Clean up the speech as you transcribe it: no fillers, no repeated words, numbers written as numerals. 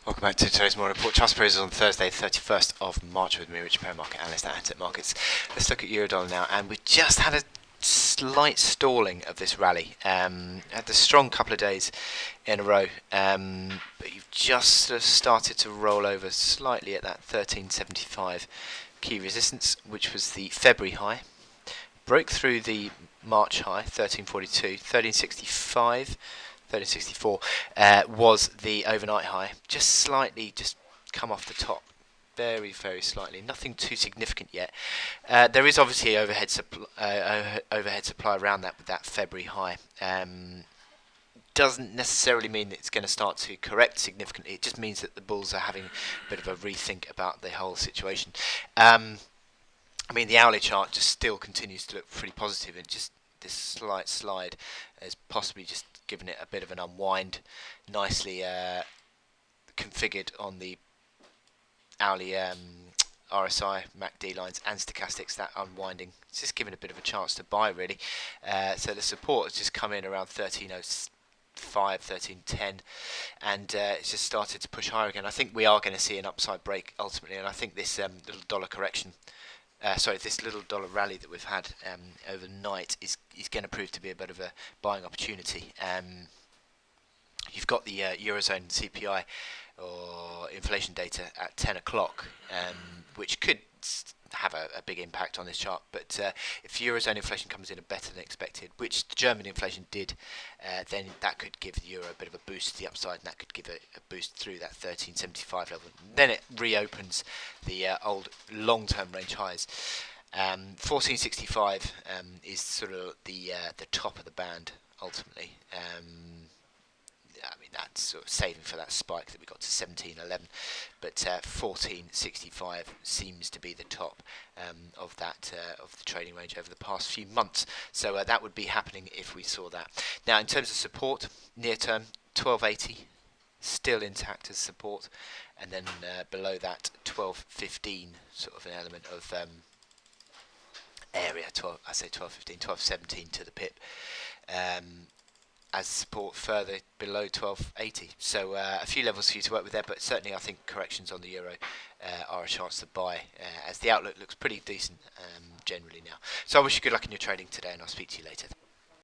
Welcome back to today's morning report. Charles Perez on Thursday, 31st of March with me, Richard Perry, market analyst at Asset Markets. Let's look at Eurodollar now, and we just had a slight stalling of this rally. Had a strong couple of days in a row, but you've just sort of started to roll over slightly at that 1375 key resistance, which was the February high. Broke through the March high, 1342, 1365. 1364 was the overnight high. Just slightly, just come off the top, very, very slightly. Nothing too significant yet. There is obviously overhead supply around that with that February high. Doesn't necessarily mean that it's going to start to correct significantly. It just means that the bulls are having a bit of a rethink about the whole situation. I mean, the hourly chart just still continues to look pretty positive, and just this slight slide has possibly just given it a bit of an unwind, nicely configured on the hourly RSI, MACD lines and stochastics. That unwinding, it's just given a bit of a chance to buy really. So the support has just come in around 1305, 1310, and it's just started to push higher again. I think we are going to see an upside break ultimately, and I think this little dollar correction, this little dollar rally that we've had overnight is going to prove to be a bit of a buying opportunity. You've got the Eurozone CPI or inflation data at 10 o'clock, which could have a big impact on this chart. But if Eurozone inflation comes in better than expected, which the German inflation did, then that could give the euro a bit of a boost to the upside, and that could give a boost through that 1375 level. Then it reopens the old long-term range highs. 1465 is sort of the top of the band ultimately. I mean, that's sort of saving for that spike that we got to 1711, but 1465 seems to be the top of that of the trading range over the past few months. So that would be happening if we saw that. Now, in terms of support, near term 1280 still intact as support, and then below that 1215, sort of an element of area. 1215, 1217 to the pip. As support further below 1280. So a few levels for you to work with there, but certainly I think corrections on the euro are a chance to buy, as the outlook looks pretty decent generally now. So I wish you good luck in your trading today, and I'll speak to you later.